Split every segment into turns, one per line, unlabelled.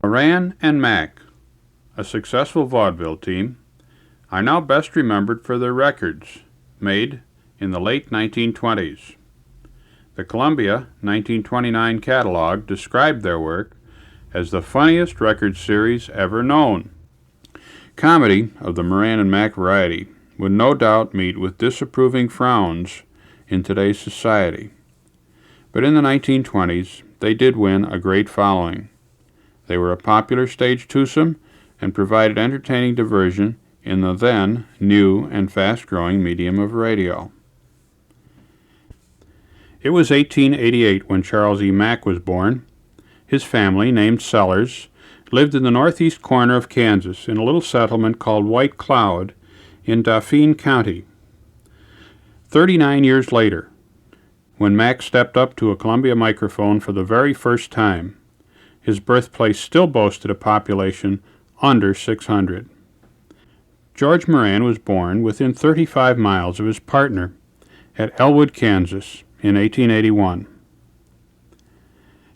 Moran and Mack, a successful vaudeville team, are now best remembered for their records made in the late 1920s. The Columbia 1929 catalog described their work as the funniest record series ever known. Comedy of the Moran and Mack variety would no doubt meet with disapproving frowns in today's society. But in the 1920s, they did win a great following. They were a popular stage twosome and provided entertaining diversion in the then new and fast-growing medium of radio. It was 1888 when Charles E. Mack was born. His family, named Sellers, lived in the northeast corner of Kansas in a little settlement called White Cloud in Dauphin County. 39 years later, when Mack stepped up to a Columbia microphone for the very first time, his birthplace still boasted a population under 600. George Moran was born within 35 miles of his partner at Elwood, Kansas in 1881.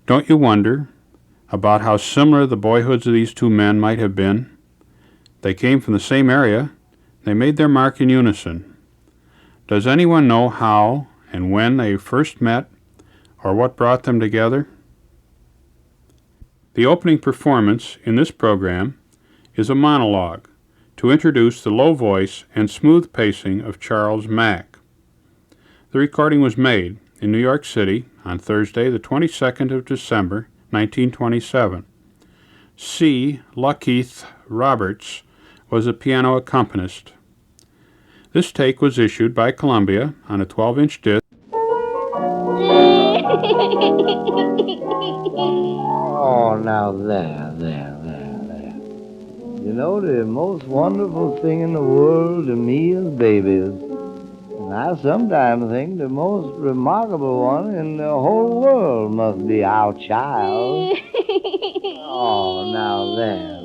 Don't you wonder about how similar the boyhoods of these two men might have been? They came from the same area. They made their mark in unison. Does anyone know how and when they first met or what brought them together? The opening performance in this program is a monologue to introduce the low voice and smooth pacing of Charles Mack. The recording was made in New York City on Thursday, the 22nd of December, 1927. C. Lakeith Roberts was a piano accompanist. This take was issued by Columbia on a 12-inch disc.
Oh, now there. You know, the most wonderful thing in the world to me is babies. And I sometimes think the most remarkable one in the whole world must be our child. Oh, now there.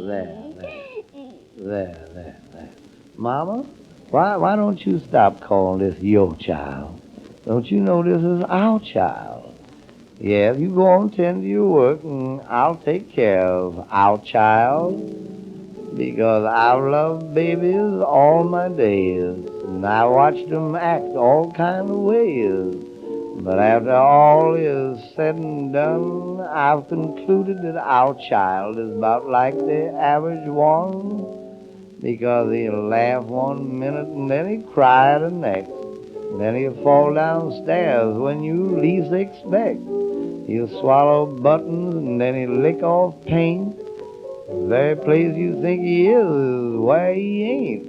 Mama, why don't you stop calling this your child? Don't you know this is our child? Yeah, you go on tend to your work, and I'll take care of our child. Because I've loved babies all my days, and I watched them act all kind of ways. But after all is said and done, I've concluded that our child is about like the average one, because he'll laugh one minute and then he'll cry the next. And then he'll fall downstairs when you least expect. He'll swallow buttons and then he'll lick off paint. The very place you think he is where he ain't.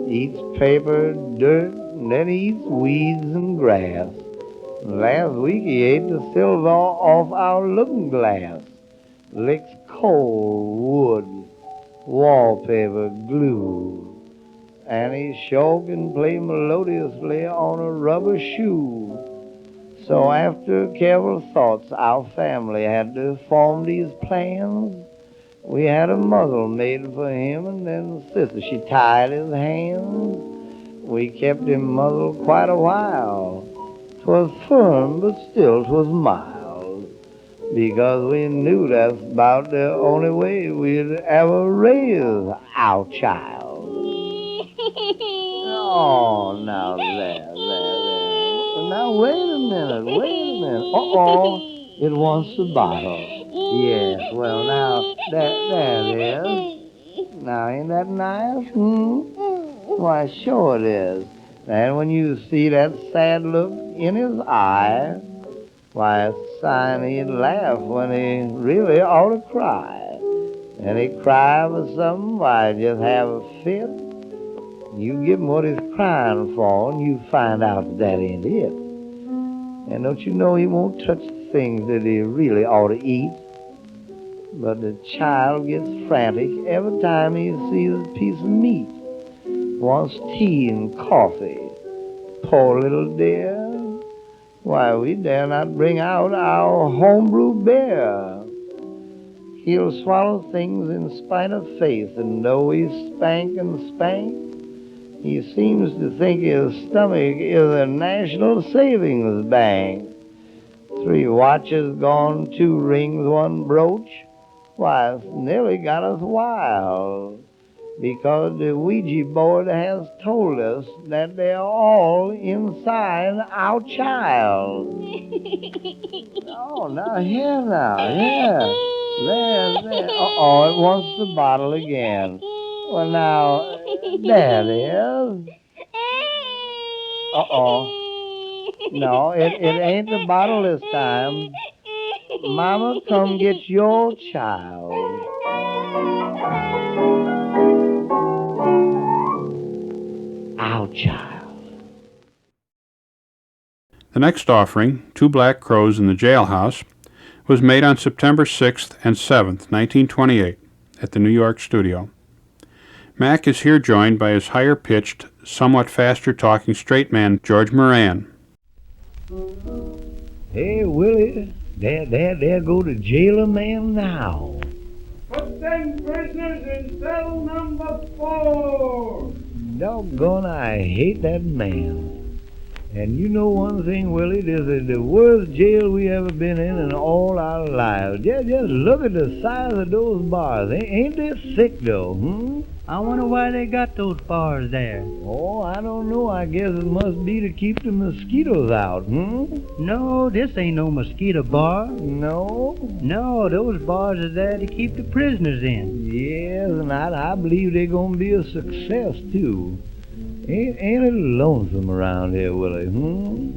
Eats paper, dirt, and then he eats weeds and grass. Last week he ate the silver off our looking glass. Licks coal, wood, wallpaper, glue. And he sure can play melodiously on a rubber shoe. So after careful thoughts, our family had to form these plans. We had a muzzle made for him, and then sister, she tied his hands. We kept him muzzled quite a while. 'Twas firm, but still 'twas mild, because we knew that's about the only way we'd ever raise our child. Oh, now there. Now wait a minute. Uh-oh, it wants the bottle. Yes, well, now, there it is. Now, ain't that nice? Why, sure it is. And when you see that sad look in his eye, why, it's a sign he'd laugh when he really ought to cry. And he'd cry for something, why, just have a fit. You give him what he's crying for, and you find out that ain't it. And don't you know he won't touch the things that he really ought to eat? But the child gets frantic every time he sees a piece of meat. Wants tea and coffee. Poor little dear. Why, we dare not bring out our homebrew beer. He'll swallow things in spite of faith, and though we spank and spank, he seems to think his stomach is a national savings bank. 3 watches gone, 2 rings, 1 brooch. Why, it's nearly got us wild. Because the Ouija board has told us that they're all inside our child. Oh, now, here now, here. There. Uh-oh, it wants the bottle again. Well, now, there it is. Uh-oh. No, it ain't the bottle this time. Mama, come get your child. Our child.
The next offering, Two Black Crows in the Jailhouse, was made on September 6th and 7th, 1928, at the New York studio. Mack is here joined by his higher-pitched, somewhat faster-talking straight man, George Moran.
Hey, Willie, there go the jailer man now.
Put them prisoners in cell number 4.
Doggone, I hate that man. And you know one thing, Willie, this is the worst jail we ever been in all our lives. Just look at the size of those bars. Ain't they sick, though,
I wonder why they got those bars there.
Oh, I don't know. I guess it must be to keep the mosquitoes out,
No, this ain't no mosquito bar.
No?
No, those bars are there to keep the prisoners in.
Yes, and I believe they're going to be a success, too. Ain't it lonesome around here, Willie,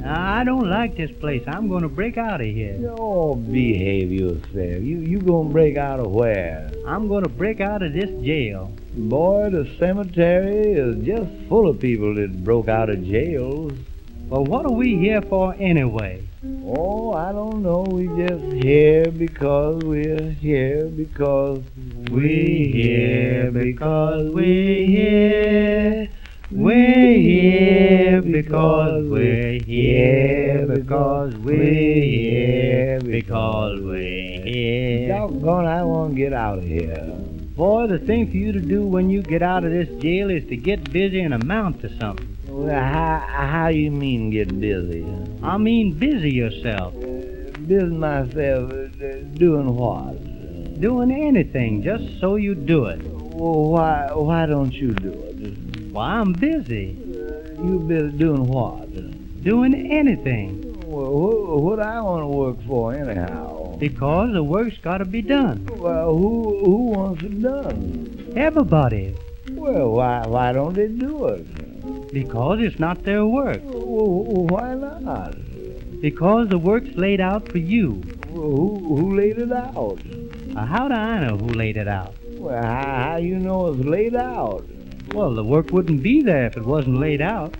I don't like this place. I'm going to break out of here.
Oh, behave yourself. You going to break out of where?
I'm going to break out of this jail.
Boy, the cemetery is just full of people that broke out of jails.
Well, what are we here for anyway?
Oh, I don't know. We just here because we're here because we're here because we're here. We're here because we're here because we're here because we're here. Doggone, I want to get out of here.
Boy, the thing for you to do when you get out of this jail is to get busy and amount to something.
Well, how you mean get busy?
I mean busy yourself.
Busy myself doing what?
Doing anything, just so you do it.
Well, why don't you do it?
Why, I'm busy.
You busy doing what?
Doing anything.
Well, what I want to work for anyhow?
Because the work's got to be done.
Well, who wants it done?
Everybody.
Well, why don't they do it?
Because it's not their work.
Well, why not?
Because the work's laid out for you.
Well, who laid it out?
How do I know who laid it out?
Well, how you know it's laid out?
Well, the work wouldn't be there if it wasn't laid out.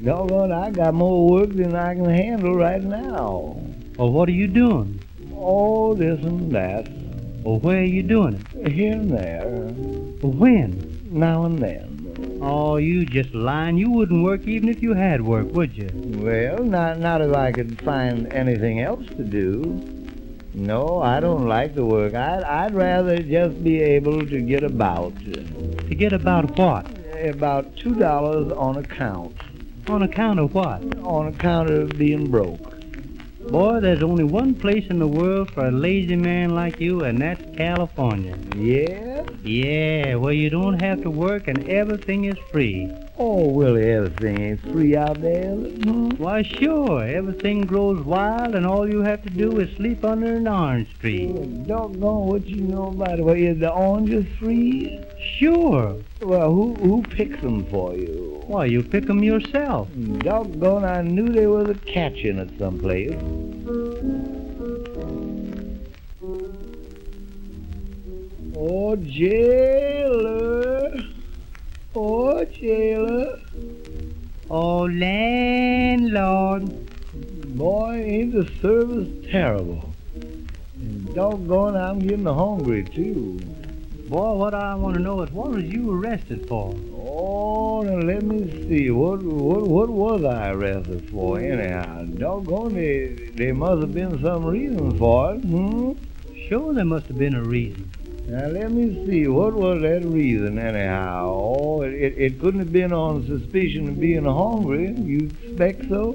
Doggone, I got more work than I can handle right now.
Well, what are you doing?
Oh, this and that.
Well, where are you doing it?
Here and there.
Well, when?
Now and then.
Oh, you just lying. You wouldn't work even if you had work, would you?
Well, not if I could find anything else to do. No, I don't like the work. I'd rather just be able to get about.
To get about what?
About $2 on account.
On account of what?
On account of being broke.
Boy, there's only one place in the world for a lazy man like you, and that's California.
Yeah?
Yeah, where you don't have to work and everything is free.
Oh, Willie, everything ain't free out there.
Why, sure. Everything grows wild, and all you have to do is sleep under an orange tree.
Doggone what you know about it. Well, is the oranges free?
Sure.
Well, who picks them for you?
Why, you pick 'em yourself.
Doggone, I knew there was a catch in it someplace. Oh, jailer. Oh, jailer.
Oh, landlord.
Boy, ain't the service terrible. And doggone, I'm getting hungry, too.
Boy, what I want to know is what was you arrested for?
Oh, now let me see. What was I arrested for, anyhow? Doggone, there must have been some reason for it,
Sure, there must have been a reason.
Now, let me see. What was that reason, anyhow? Oh, it couldn't have been on suspicion of being hungry. You expect so,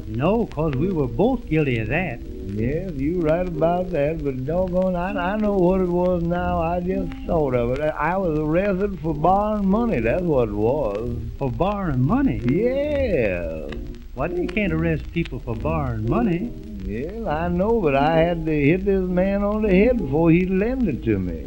No, 'cause we were both guilty of that.
Yes, you right about that, but doggone, I know what it was now. I just thought of it. I was arrested for borrowing money. That's what it was.
For borrowing money?
Yeah.
Why, they can't arrest people for borrowing money.
Well, I know, but I had to hit this man on the head before he'd lend it to me.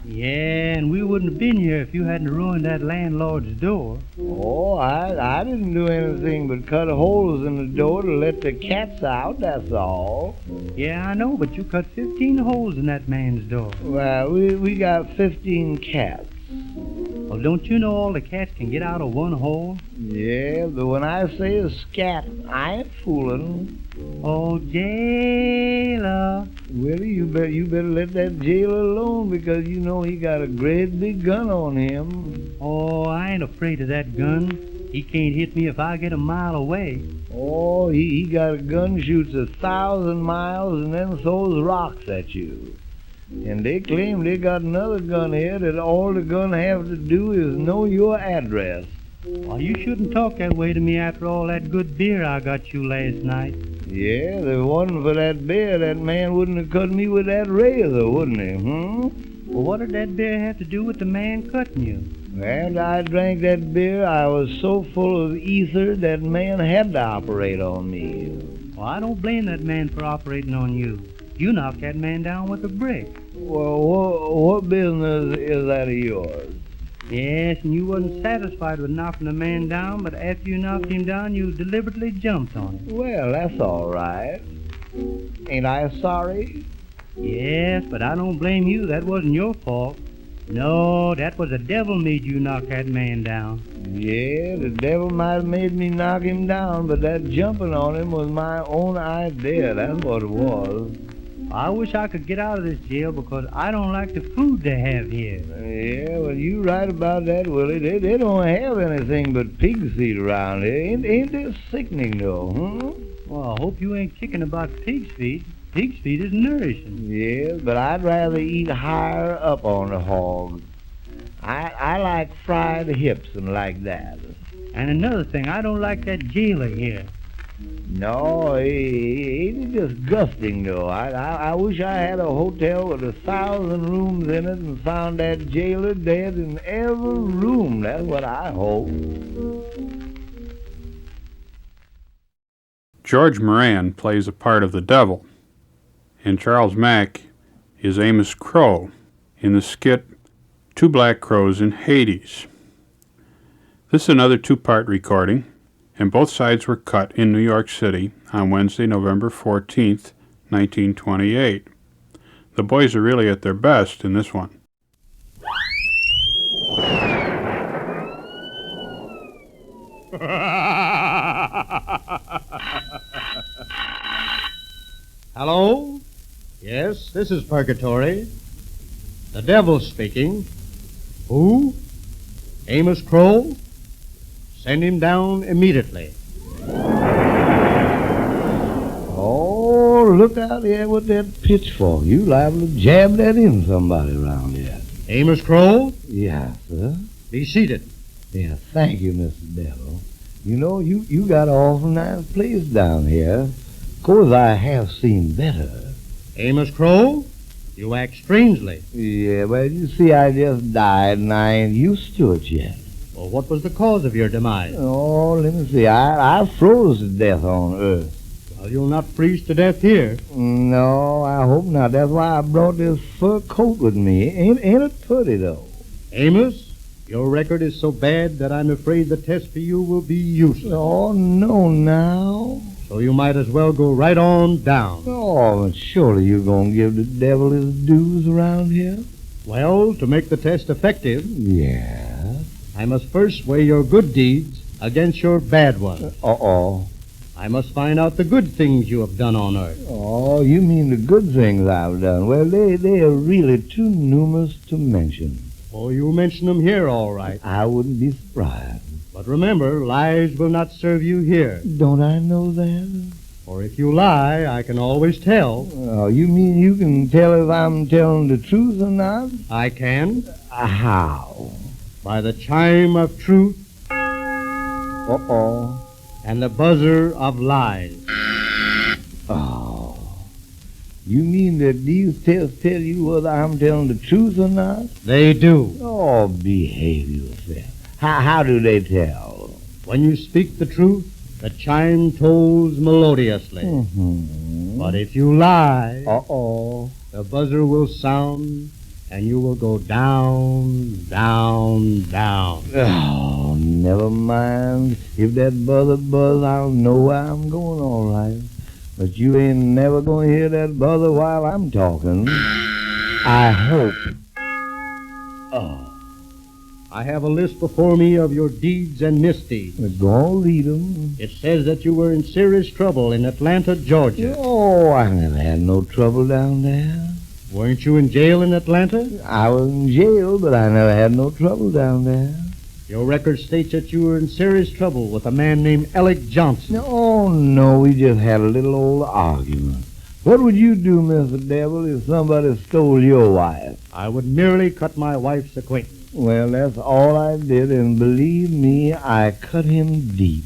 Yeah, and we wouldn't have been here if you hadn't ruined that landlord's door.
Oh, I didn't do anything but cut holes in the door to let the cats out, that's all.
Yeah, I know, but you cut 15 holes in that man's door.
Well, we got 15 cats.
Well, don't you know all the cats can get out of one hole?
Yeah, but when I say a scat, I ain't fooling.
Oh, jailer.
Willie, you better let that jailer alone because you know he got a great big gun on him.
Oh, I ain't afraid of that gun. He can't hit me if I get a mile away.
Oh, he got a gun shoots 1,000 miles and then throws rocks at you. And they claim they got another gun here that all the gun have to do is know your address.
Well, you shouldn't talk that way to me after all that good beer I got you last night.
Yeah, if it wasn't for that beer, that man wouldn't have cut me with that razor, wouldn't he?
Well, what did that beer have to do with the man cutting you?
After I drank that beer, I was so full of ether that man had to operate on me.
Well, I don't blame that man for operating on you. You knocked that man down with a brick.
Well, what business is that of yours?
Yes, and you wasn't satisfied with knocking the man down, but after you knocked him down, you deliberately jumped on him.
Well, that's all right. Ain't I sorry?
Yes, but I don't blame you. That wasn't your fault. No, that was the devil made you knock that man down.
Yeah, the devil might have made me knock him down, but that jumping on him was my own idea. That's what it was.
I wish I could get out of this jail because I don't like the food they have here.
Yeah, well, you right about that, Willie. They don't have anything but pig's feet around here. Ain't this sickening, though,
Well, I hope you ain't kicking about pig's feet. Pig's feet is nourishing.
Yeah, but I'd rather eat higher up on the hog. I like fried hips and like that.
And another thing, I don't like that jailer here.
No, ain't it disgusting, though? I wish I had a hotel with 1,000 rooms in it and found that jailer dead in every room. That's what I hope.
George Moran plays the part of the devil, and Charles Mack is Amos Crow in the skit Two Black Crows in Hades. This is another two-part recording, and both sides were cut in New York City on Wednesday, November 14th, 1928. The boys are really at their best in this one.
Hello? Yes, this is Purgatory. The devil speaking. Who? Amos Crow? Send him down immediately.
Oh, look out here with that pitchfork. You liable to jab that in somebody around here.
Amos Crow?
Yeah, sir.
Be seated.
Yeah, thank you, Mr. Devil. You know, you got an awful nice place down here. Of course, I have seen better.
Amos Crow? You act strangely.
Yeah, well, you see, I just died, and I ain't used to it yet.
Well, what was the cause of your demise?
Oh, let me see. I froze to death on Earth.
Well, you'll not freeze to death here.
No, I hope not. That's why I brought this fur coat with me. Ain't it pretty, though?
Amos, your record is so bad that I'm afraid the test for you will be useless.
Oh, no, now.
So you might as well go right on down.
Oh, surely you're going to give the devil his dues around here?
Well, to make the test effective,
Yeah.
I must first weigh your good deeds against your bad ones.
Uh-oh.
I must find out the good things you have done on Earth.
Oh, you mean the good things I've done? Well, they are really too numerous to mention.
Oh, you mention them here, all right.
I wouldn't be surprised.
But remember, lies will not serve you here.
Don't I know that?
For if you lie, I can always tell.
Oh, you mean you can tell if I'm telling the truth or not?
I can,
How?
by the chime of truth
Uh-oh.
and the buzzer of lies.
Oh. You mean that these tests tell you whether I'm telling the truth or not?
They do.
Oh, behave yourself. How do they tell?
When you speak the truth, the chime tolls melodiously.
Mm-hmm.
But if you lie,
Uh-oh.
the buzzer will sound, and you will go down, down, down.
Oh, never mind. If that buzz, I'll know where I'm going all right. But you ain't never gonna hear that buzzer while I'm talking. I hope. Oh.
I have a list before me of your deeds and misdeeds.
Go on, read 'em.
It says that you were in serious trouble in Atlanta, Georgia.
Oh, I never had no trouble down there.
Weren't you in jail in Atlanta?
I was in jail, but I never had no trouble down there.
Your record states that you were in serious trouble with a man named Alec Johnson.
Oh, no, we just had a little old argument. What would you do, Mr. Devil, if somebody stole your wife?
I would merely cut my wife's acquaintance.
Well, that's all I did, and believe me, I cut him deep.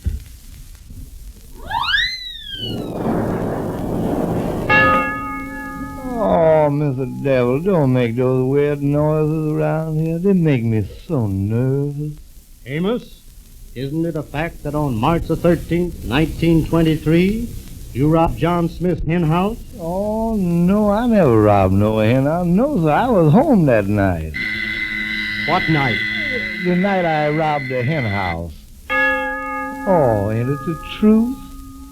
Oh, Mr. Devil, don't make those weird noises around here. They make me so nervous.
Amos, isn't it a fact that on March the 13th, 1923, you robbed John Smith's hen house?
Oh, no, I never robbed no hen house. No, sir, I was home that night.
What night?
The night I robbed the hen house. Oh, ain't it the truth?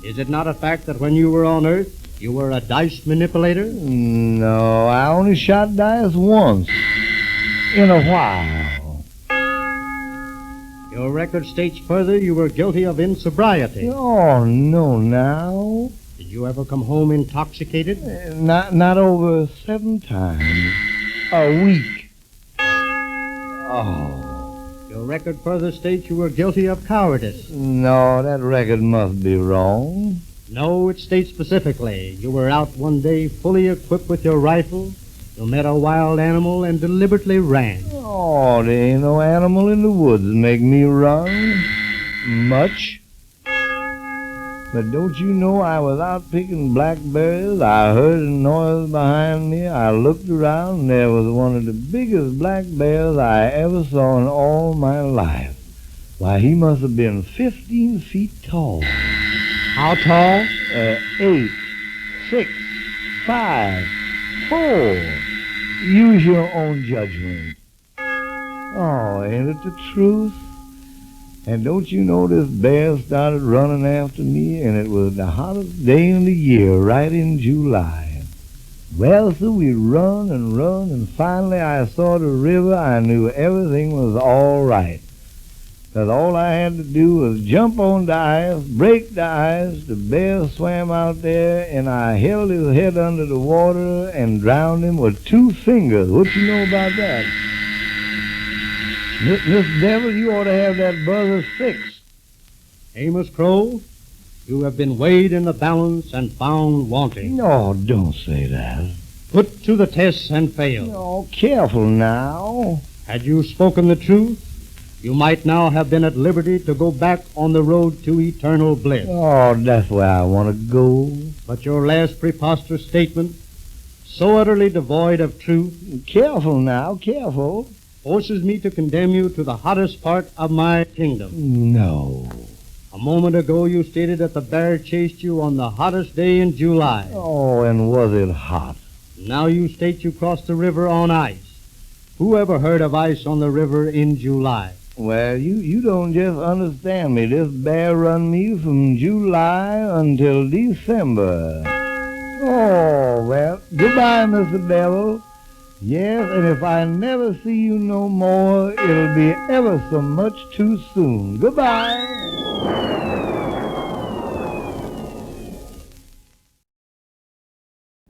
Is it not a fact that when you were on Earth, you were a dice manipulator?
No, I only shot dice once. In a while.
Your record states further you were guilty of insobriety.
Oh, no, now.
Did you ever come home intoxicated?
Not over 7 times. A week. Oh.
Your record further states you were guilty of cowardice.
No, that record must be wrong.
No, it states specifically you were out one day fully equipped with your rifle, you met a wild animal, and deliberately ran.
Oh, there ain't no animal in the woods that make me run. Much. But don't you know I was out picking blackberries? I heard a noise behind me. I looked around, and there was one of the biggest black bears I ever saw in all my life. Why, he must have been 15 feet tall.
How tall?
8, 6, 5, 4. Use your own judgment. Oh, ain't it the truth? And don't you know this bear started running after me, and it was the hottest day in the year, right in July. Well, so we run, and finally I saw the river. I knew everything was all right. 'Cause all I had to do was jump on the ice, break the ice. The bear swam out there, and I held his head under the water and drowned him with 2 fingers. What you know about that? Miss Devil, you ought to have that buzzer fixed.
Amos Crow, you have been weighed in the balance and found wanting.
No, don't say that.
Put to the test and failed.
Oh, careful now.
Had you spoken the truth, you might now have been at liberty to go back on the road to eternal bliss.
Oh, that's where I want to go.
But your last preposterous statement, so utterly devoid of truth,
Careful now, careful.
forces me to condemn you to the hottest part of my kingdom.
No.
A moment ago you stated that the bear chased you on the hottest day in July.
Oh, and was it hot?
Now you state you crossed the river on ice. Who ever heard of ice on the river in July?
Well, you don't just understand me. This bear run me from July until December. Oh, well, goodbye, Mr. Devil. Yes, and if I never see you no more, it'll be ever so much too soon. Goodbye.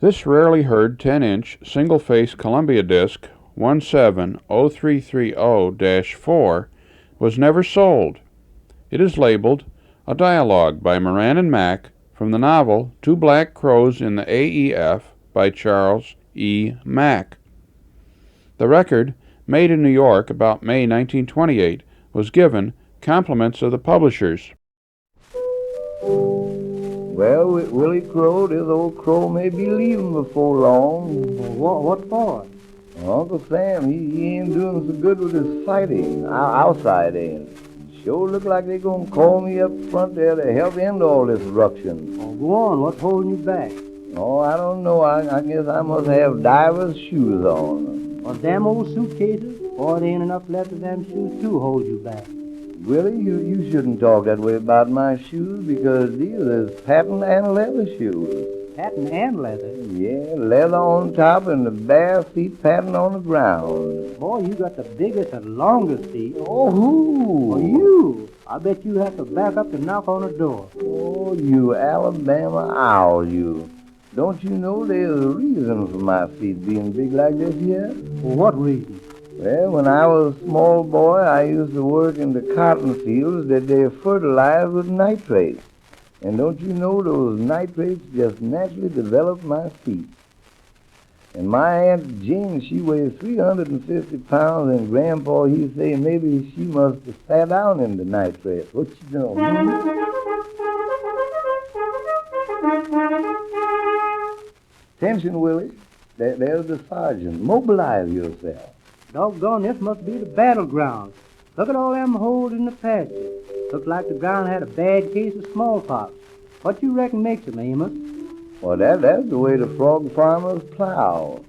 This rarely heard 10-inch single-face Columbia disc 170330-4 was never sold. It is labeled A Dialogue by Moran and Mack from the novel Two Black Crows in the AEF by Charles E. Mack. The record, made in New York about May 1928, was given compliments of the publishers.
Well, Willie Crow, this old crow may be leaving before long.
What for?
Uncle Sam, he ain't doing so good with his fighting. Outside ain't. Sure look like they gonna call me up front there to help end all this ruction.
Oh, go on. What's holding you back?
Oh, I don't know. I guess I must have divers' shoes on.
Well, them old suitcases? Boy, there ain't enough left of them shoes to hold you back.
Willie, you shouldn't talk that way about my shoes because these is patent and leather shoes.
Patent and leather?
Yeah, leather on top and the bare feet patent on the ground.
Boy, you got the biggest and longest feet.
Oh, who?
Oh, you. I bet you have to back up to knock on a door.
Oh, you Alabama owl, you. Don't you know there's a reason for my feet being big like this here?
For what reason?
Well, when I was a small boy, I used to work in the cotton fields that they fertilized with nitrates. And don't you know those nitrates just naturally develop my feet? And my Aunt Jane, she weighs 350 pounds, and Grandpa, he say maybe she must have sat down in the nitrates. What you know? Attention, Willie. There's the sergeant. Mobilize yourself.
Doggone, this must be the battleground. Look at all them holes in the pasture. Looks like the ground had a bad case of smallpox. What you reckon makes them, Amos?
Well, that's the way the frog farmers plow.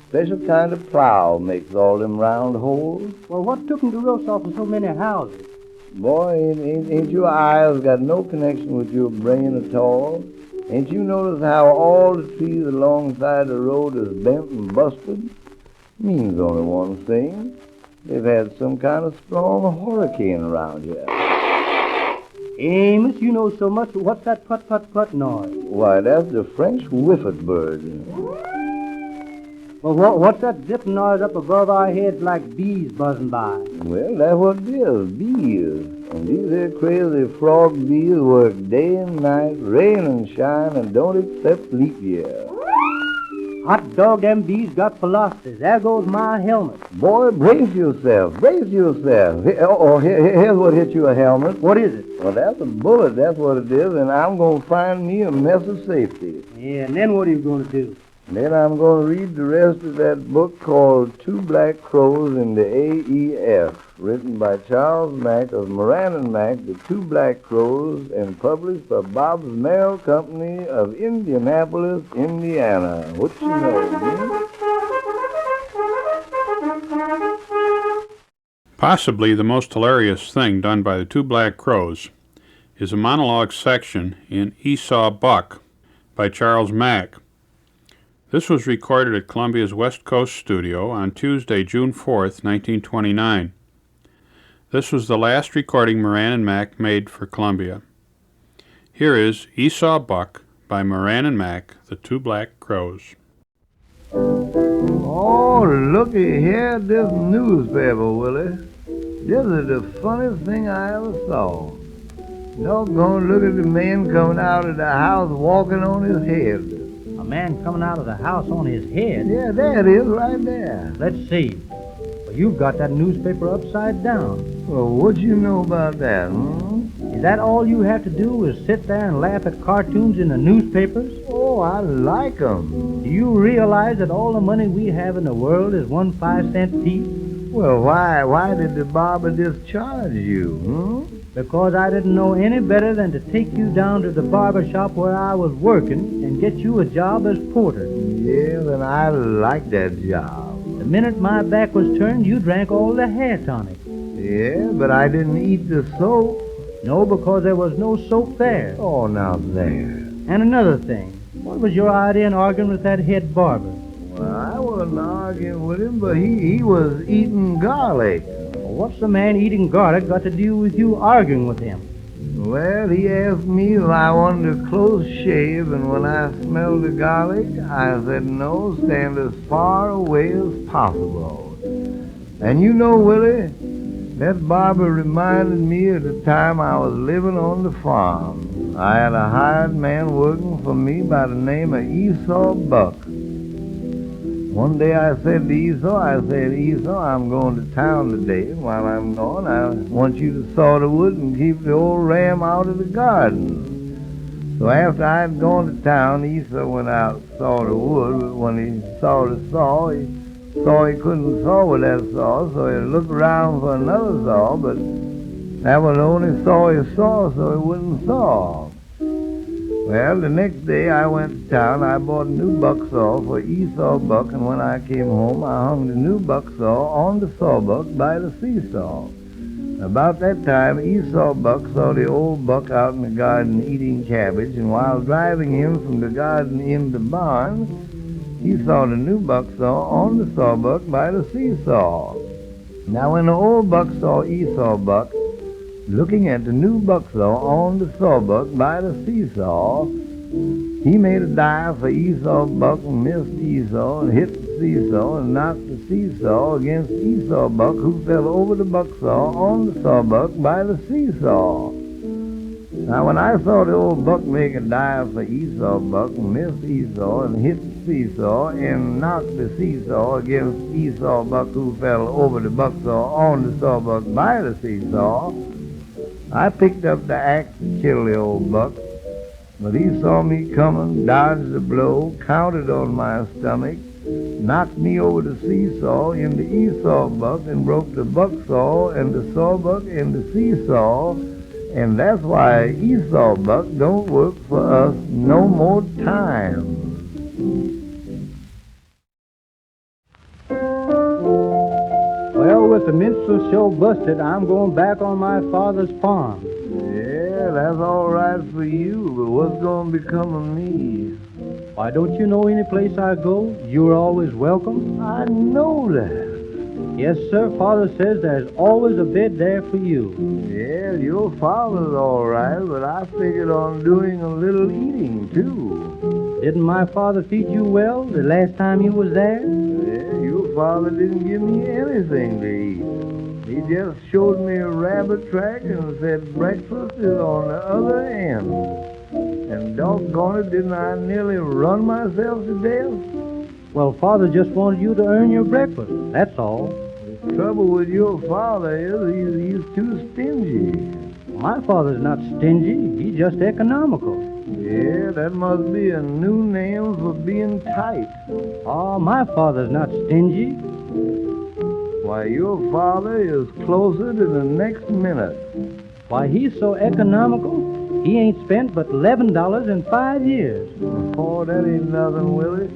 Special kind of plow makes all them round holes.
Well, what took them to roast off of so many houses?
Boy, ain't your eyes got no connection with your brain at all? Ain't you noticed how all the trees alongside the road is bent and busted? Means only one thing. They've had some kind of strong hurricane around here.
Amos, you know so much. What's that put noise?
Why, that's the French whiffet bird.
Well, what's that zip noise up above our heads like bees buzzing by?
Well, that's what it is, bees. And these here crazy frog bees work day and night, rain and shine, and don't accept leap year.
Hot dog, them bees got philosophies. There goes my helmet.
Boy, brace yourself. Here's what hit your helmet.
What is it?
Well, that's a bullet, that's what it is, and I'm going to find me a mess of safety.
Yeah, and then what are you going to do?
Then I'm going to read the rest of that book called Two Black Crows in the AEF, written by Charles Mack of Moran and Mack, the Two Black Crows, and published by Bob's Mail Company of Indianapolis, Indiana. What you know,
Possibly the most hilarious thing done by the Two Black Crows is a monologue section in Esau Buck by Charles Mack. This was recorded at Columbia's West Coast studio on Tuesday, June 4th, 1929. This was the last recording Moran and Mack made for Columbia. Here is Esau Buck by Moran and Mack, the Two Black Crows.
Oh, looky here at this newspaper, Willie. This is the funniest thing I ever saw. Doggone, look at the man coming out of the house walking on his head.
A man coming out of the house on his head?
Yeah, there it is, right there.
Let's see. Well, you've got that newspaper upside down.
Well, what you know about that,
Is that all you have to do is sit there and laugh at cartoons in the newspapers?
Oh, I like 'em.
Do you realize that all the money we have in the world is 1 5-cent piece?
Well, why did the barber discharge you,
Because I didn't know any better than to take you down to the barber shop where I was working and get you a job as porter.
Yeah, then I like that job.
The minute my back was turned, you drank all the hair tonic.
Yeah, but I didn't eat the soap.
No, because there was no soap there.
Oh, now there.
And another thing, what was your idea in arguing with that head barber?
Well, I wasn't arguing with him, but he was eating garlic.
What's the man eating garlic got to do with you arguing with him?
Well, he asked me if I wanted a close shave, and when I smelled the garlic, I said no, stand as far away as possible. And you know, Willie, that barber reminded me of the time I was living on the farm. I had a hired man working for me by the name of Esau Buck. One day I said to Esau, Esau, I'm going to town today. While I'm gone, I want you to saw the wood and keep the old Ramm out of the garden. So after I'd gone to town, Esau went out and saw the wood. But when he saw the saw, he saw he couldn't saw with that saw, so he looked around for another saw, but that was the only saw he saw, so he wouldn't saw. Well, the next day I went to town. I bought a new buck saw for Esau buck, and when I came home, I hung the new buck saw on the sawbuck by the seesaw. About that time, Esau buck saw the old buck out in the garden eating cabbage, and while driving him from the garden in the barn, he saw the new buck saw on the sawbuck by the seesaw. Now, when the old buck saw Esau buck looking at the new buck saw on the sawbuck by the seesaw, he made a dive for Esau buck and missed Esau and hit the seesaw and knocked the seesaw against Esau buck, who fell over the buck saw on the sawbuck by the seesaw. Now, when I saw the old buck make a dive for Esau buck and missed Esau and hit the seesaw and knocked the seesaw against Esau buck, who fell over the buck saw on the sawbuck by the seesaw, I picked up the axe to kill the old buck, but he saw me coming, dodged the blow, counted on my stomach, knocked me over the seesaw into Esau buck, and broke the buck saw and the sawbuck and the seesaw, and that's why Esau buck don't work for us no more time.
Well, with the minstrel show busted, I'm going back on my father's farm.
Yeah, that's all right for you, but what's going to become of me?
Why, don't you know any place I go, you're always welcome?
I know that.
Yes, sir. Father says there's always a bed there for you.
Yeah, your father's all right, but I figured on doing a little eating, too.
Didn't my father feed you well the last time you was there?
Yeah, your father didn't give me anything to eat. He just showed me a rabbit track and said breakfast is on the other end. And doggone it, didn't I nearly run myself to death?
Well, Father just wanted you to earn your breakfast, that's all.
The trouble with your father is he's too stingy.
My father's not stingy, he's just economical.
Yeah, that must be a new name for being tight.
Oh, my father's not stingy.
Why, your father is closer to the next minute.
Why, he's so economical, he ain't spent but $11 in 5 years.
Oh, that ain't nothing, Willie.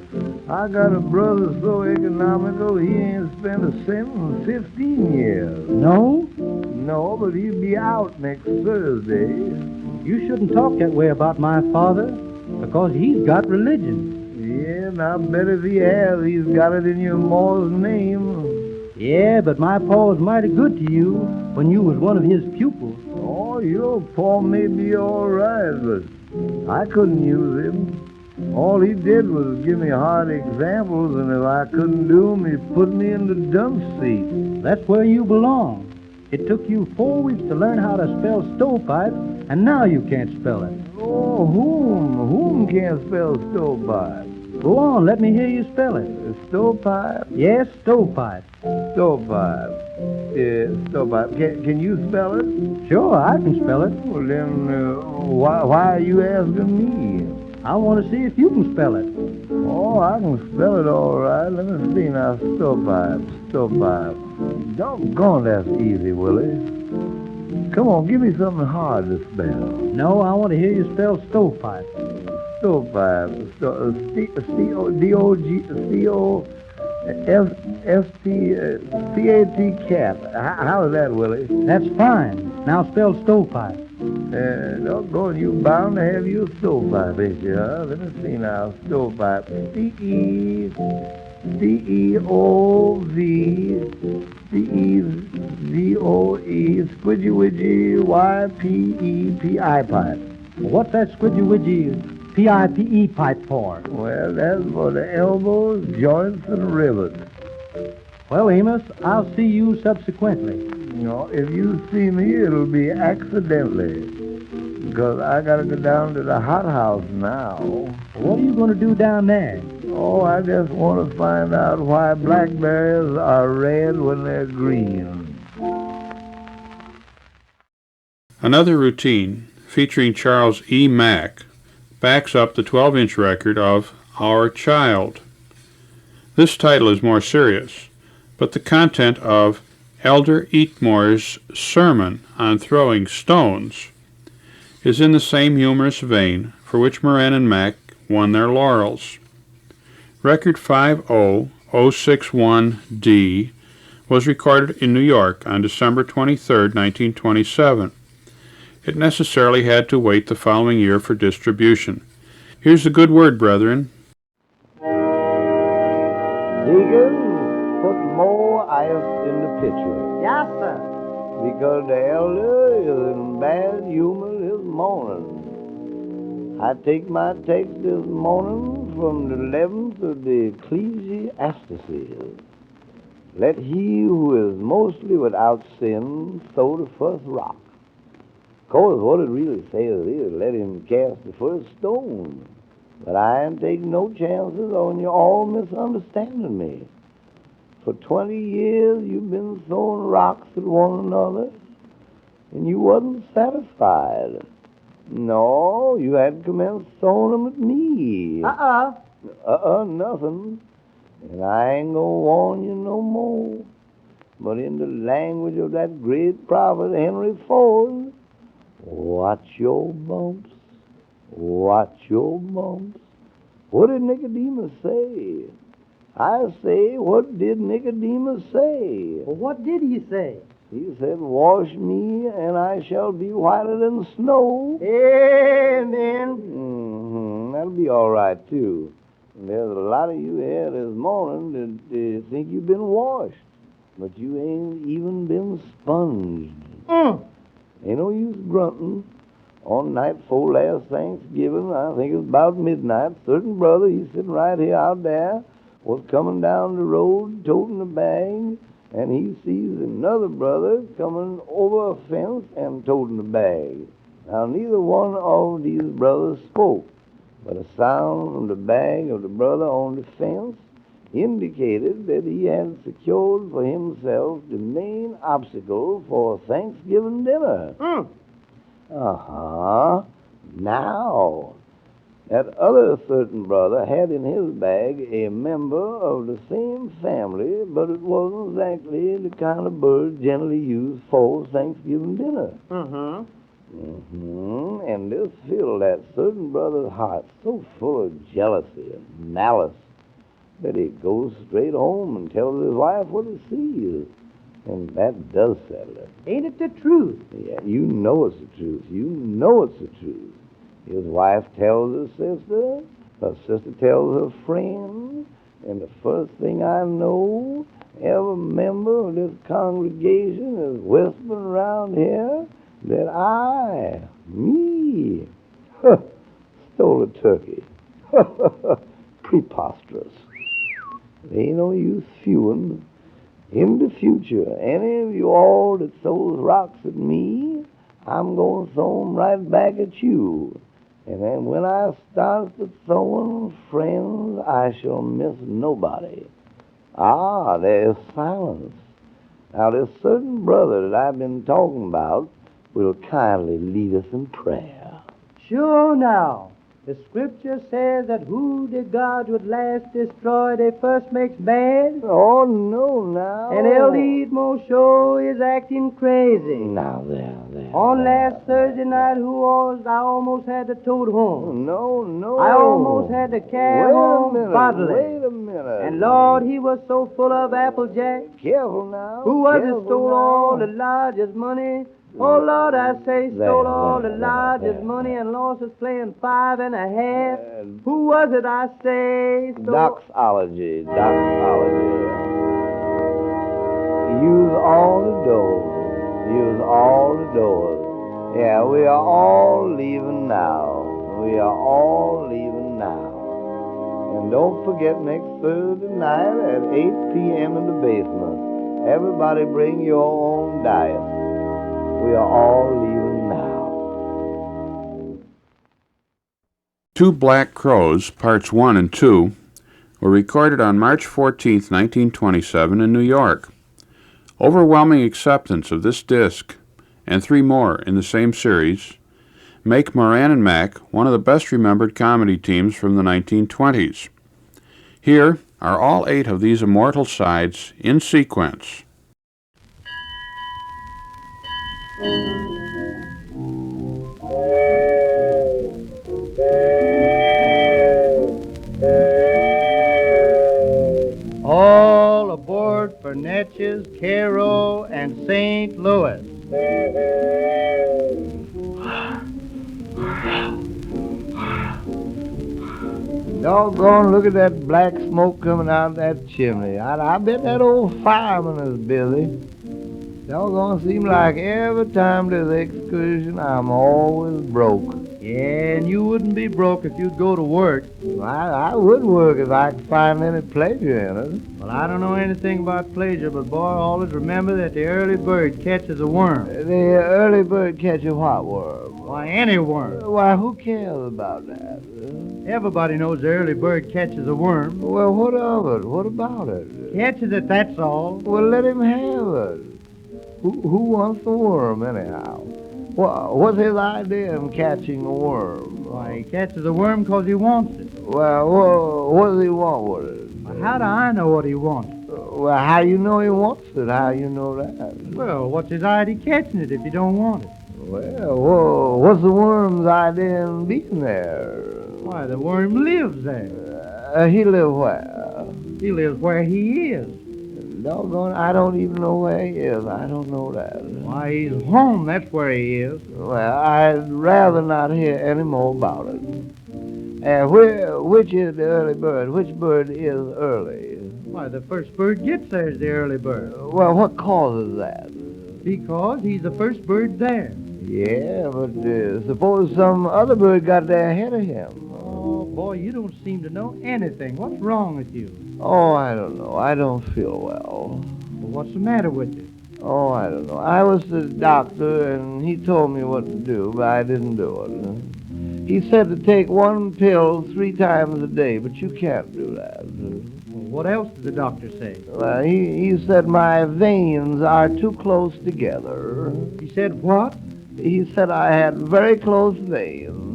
I got a brother so economical he ain't spent a cent in 15 years.
No?
No, but he'll be out next Thursday.
You shouldn't talk that way about my father, because he's got religion.
Yeah, and I bet if he has, he's got it in your ma's name.
Yeah, but my pa was mighty good to you when you was one of his pupils.
Oh, your pa may be all right, but I couldn't use him. All he did was give me hard examples, and if I couldn't do them, he put me in the dump seat.
That's where you belong. It took you 4 weeks to learn how to spell stovepipe, and now you can't spell it.
Oh, whom can't spell stovepipe?
Go on, let me hear you spell it.
Stovepipe?
Yes, stovepipe.
Stovepipe. Stovepipe. Can you spell it?
Sure, I can spell it.
Well, then, why are you asking me?
I want to see if you can spell it.
Oh, I can spell it all right. Let me see now. Stovepipe. Doggone, that's easy, Willie. Come on, give me something hard to spell.
No, I want to hear you spell stovepipe.
Stovepipe. C-O-D-O-G-C-O-S-T-C-A-T cat. How is that, Willie?
That's fine. Now spell stovepipe.
Doggone, you bound to have your stovepipe, ain't you, huh? Let me see now. Stovepipe. C-E-D-E-O-V-C-E-V-O-E, squidgy-widgy, Y-P-E-P-I pipe.
What's that squidgy-widgy P-I-P-E pipe for?
Well, that's for the elbows, joints, and rivets.
Well, Amos, I'll see you subsequently.
No, if you see me, it'll be accidentally. Because I gotta go down to the hothouse now.
What are you going to do down there?
Oh, I just want to find out why blackberries are red when they're green.
Another routine featuring Charles E. Mack backs up the 12-inch record of Our Child. This title is more serious, but the content of Elder Eatmore's sermon on throwing stones is in the same humorous vein for which Moran and Mack won their laurels. Record 50061D was recorded in New York on December 23, 1927. It necessarily had to wait the following year for distribution. Here's the good word, brethren.
Deacon, put more ice in the pitcher.
Yes, sir.
Because the elder is in bad humor this morning. I take my text this morning from the 11th of the Ecclesiastes. Let he who is mostly without sin throw the first rock. Of course, what it really says is, let him cast the first stone. But I ain't taking no chances on you all misunderstanding me. For 20 years you've been throwing rocks at one another, and you wasn't satisfied. No, you had commenced throwing them at me. Nothing. And I ain't gonna warn you no more. But in the language of that great prophet Henry Ford, watch your bumps. Watch your bumps. What did Nicodemus say? I say, what did Nicodemus say?
Well, what did he say?
He said, wash me, and I shall be whiter than snow.
Amen.
That'll be all right, too. There's a lot of you here this morning that think you've been washed, but you ain't even been sponged. Ain't no use grunting. On night before last Thanksgiving, I think it was about midnight, certain brother, he's sitting right here out there, was coming down the road toting a bag, and he sees another brother coming over a fence and toting a bag. Now, neither one of these brothers spoke, but a sound from the bag of the brother on the fence indicated that he had secured for himself the main obstacle for Thanksgiving dinner. Now, that other certain brother had in his bag a member of the same family, but it wasn't exactly the kind of bird generally used for Thanksgiving dinner. And this filled that certain brother's heart so full of jealousy and malice that he goes straight home and tells his wife what he sees. And that does settle it.
Ain't it the truth?
Yeah, you know it's the truth. You know it's the truth. His wife tells her sister tells her friend, and the first thing I know, every member of this congregation is whispering around here that me, stole a turkey. Preposterous. There ain't no use fewing. In the future, any of you all that throws rocks at me, I'm going to throw 'em right back at you. And then when I start to throwing friends, I shall miss nobody. There's silence. Now, this certain brother that I've been talking about will kindly lead us in prayer.
Sure now. The scripture says that who the God would last destroy, they first makes bad.
Oh, no, now.
And Elder Eatmore sure is acting crazy.
Now, there.
On last Thursday night, I almost had to tote home.
No.
I almost had to carry home bodily.
Wait a minute.
And Lord, he was so full of Applejack.
Careful now.
Who was it stole all the largest money? Oh, Lord, I say, stole all the largest money and lost us playing 5 1/2. Who was it, I say, stole...
Doxology. Use all the doors. Yeah, we are all leaving now. And don't forget next Thursday night at 8 p.m. in the basement. Everybody bring your own diet. We are all leaving now.
Two Black Crows, Parts 1 and 2, were recorded on March 14, 1927 in New York. Overwhelming acceptance of this disc, and 3 more in the same series, make Moran and Mack one of the best remembered comedy teams from the 1920s. Here are all 8 of these immortal sides in sequence.
All aboard for Natchez, Cairo, and St. Louis.
Doggone, look at that black smoke coming out of that chimney. I bet that old fireman is busy. Doggone, seems like every time there's an excursion, I'm always broke.
Yeah, and you wouldn't be broke if you'd go to work.
I would work if I could find any pleasure in it.
Well, I don't know anything about pleasure, but boy, always remember that the early bird catches a worm.
The early bird catch a what worm?
Why, any worm.
Why, who cares about that?
Everybody knows the early bird catches a worm.
Well, what of it? What about it?
Catches it, that's all.
Well, let him have it. Who wants the worm, anyhow? What's his idea in catching a worm?
Why, he catches a worm 'cause he wants it.
Well, what does he want with it?
Well, how do I know what he wants?
Well, how you know he wants it? How you know that?
Well, what's his idea catching it if he don't want it?
Well, what's the worm's idea in being there?
Why, the worm lives there.
He live where?
He lives where he is.
Doggone, I don't even know where he is. I don't know that.
Why, he's home, that's where he is.
Well, I'd rather not hear any more about it. Which is the early bird? Which bird is early?
Why, the first bird gets there is the early bird.
Well, what causes that?
Because he's the first bird there.
Yeah, but suppose some other bird got there ahead of him.
Oh, boy, you don't seem to know anything. What's wrong with you?
Oh, I don't know. I don't feel well.
Well, what's the matter with you?
Oh, I don't know. I was the doctor, and he told me what to do, but I didn't do it. He said to take 1 pill 3 times a day, but you can't do that.
Well, what else did the doctor say?
Well, he said my veins are too close together.
He said what?
He said I had very close veins.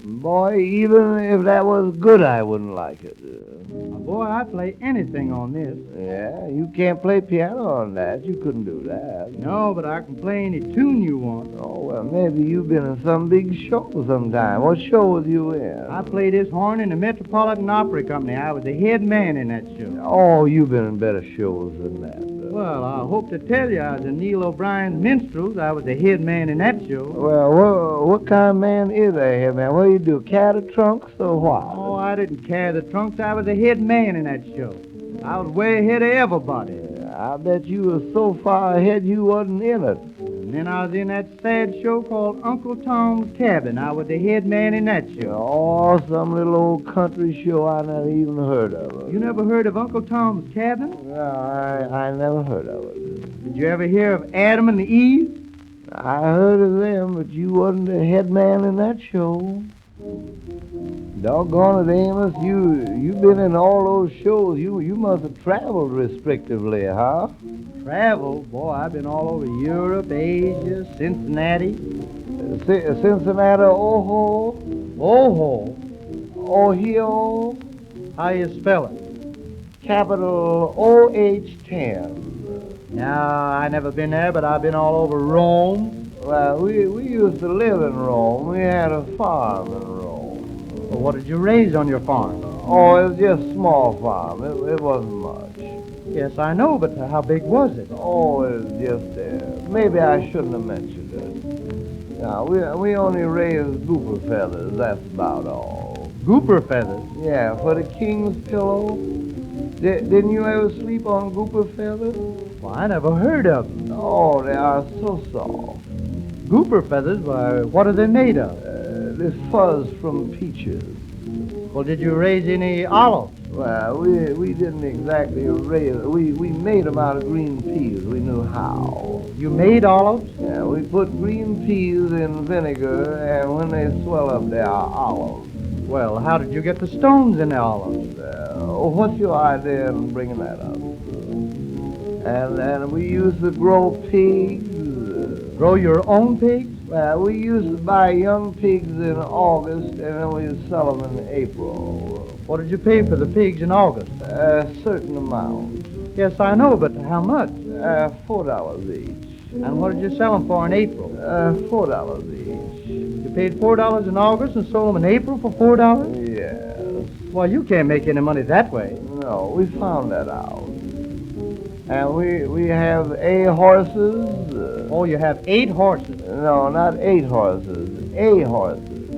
Boy, even if that was good, I wouldn't like it.
Boy, I'd play anything on this.
Yeah, you can't play piano on that. You couldn't do that.
No, but I can play any tune you want.
Oh, well, maybe you've been in some big show sometime. What show was you in?
I played this horn in the Metropolitan Opera Company. I was the head man in that show.
Oh, you've been in better shows than that.
Well, I hope to tell you I was in Neil O'Brien's Minstrels. I was the head man in that show.
Well, what kind of man is a head man? What do you do, carry the trunks or what?
Oh, I didn't carry the trunks. I was the head man in that show. I was way ahead of everybody.
I bet you were so far ahead you wasn't in it.
And then I was in that sad show called Uncle Tom's Cabin. I was the head man in that show.
Oh, some little old country show I never even heard of.
You never heard of Uncle Tom's Cabin?
No, I never heard of it.
Did you ever hear of Adam and Eve?
I heard of them, but you wasn't the head man in that show. Doggone it, Amos, you've been in all those shows. You must have traveled restrictively, huh?
Travel? Boy, I've been all over Europe, Asia, Cincinnati.
Cincinnati, Ohio?
Ohio?
Ohio?
How you spell it?
Capital OH10.
No, I never been there, but I've been all over Rome.
Well, we used to live in Rome. We had a farm in Rome.
Well, what did you raise on your farm?
Oh, it was just a small farm. It wasn't much.
Yes, I know, but how big was it?
Oh, it was just there. Maybe I shouldn't have mentioned it. Now, we only raised gopher feathers. That's about all.
Gopher feathers?
Yeah, for the king's pillow. Didn't you ever sleep on gopher feathers?
Well, I never heard of them.
Oh, they are so soft.
Gopher feathers? Why, what are they made of?
They fuzz from peaches.
Well, did you raise any olives?
Well, we didn't exactly raise it. We made them out of green peas. We knew how.
You made olives?
Yeah, we put green peas in vinegar, and when they swell up, they are olives.
Well, how did you get the stones in the olives?
What's your idea in bringing that up? And we used to grow pigs.
Grow your own pigs?
Well, we used to buy young pigs in August, and then we'd sell them in April.
What did you pay for the pigs in August?
A certain amount.
Yes, I know, but how much?
$4 each.
And what did you sell them for in April?
$4 each.
You paid $4 in August and sold them in April for $4?
Yes.
Well, you can't make any money that way.
No, we found that out. And we have 8 horses.
Oh, you have 8 horses.
No, not 8 horses. 8 horses.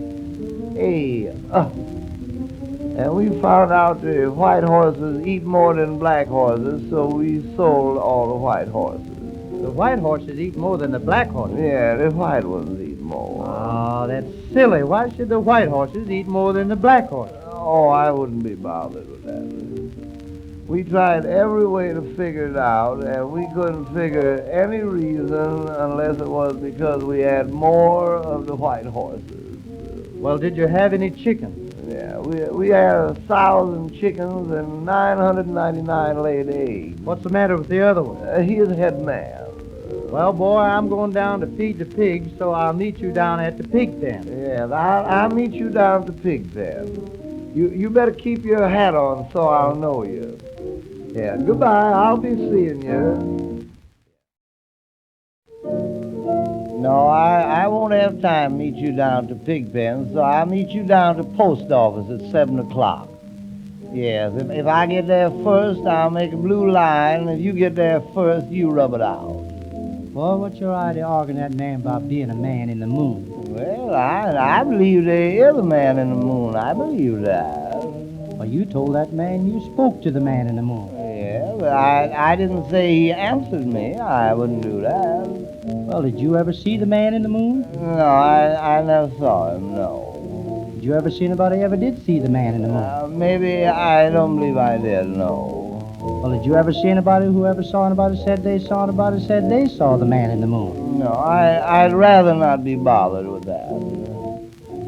And we found out the white horses eat more than black horses, so we sold all the white horses.
The white horses eat more than the black horses.
Yeah, the white ones eat more.
Oh, that's silly. Why should the white horses eat more than the black horses?
Oh, I wouldn't be bothered with that. We tried every way to figure it out, and we couldn't figure any reason unless it was because we had more of the white horses.
Well, did you have any chickens?
Yeah, we had 1,000 chickens and 999 laid eggs.
What's the matter with the other one?
He is head man.
Well, boy, I'm going down to feed the pigs, so I'll meet you down at the pig pen.
Yeah, I'll meet you down at the pig pen. You better keep your hat on so I'll know you. Yeah, goodbye. I'll be seeing you. No, I won't have time to meet you down to Pigpen, so I'll meet you down to post office at 7 o'clock. Yes, if I get there first, I'll make a blue line. If you get there first, you rub it out.
Boy, what's your idea arguing that man about being a man in the moon?
Well, I believe there is a man in the moon. I believe that.
Well, you told that man you spoke to the man in the moon.
Yeah, but I didn't say he answered me. I wouldn't do that.
Well, did you ever see the man in the moon?
No, I never saw him, no.
Did you ever see anybody ever did see the man in the moon?
Maybe I don't believe I did, no.
Well, did you ever see anybody who ever saw anybody said they saw anybody said they saw the man in the moon?
No, I'd rather not be bothered with that.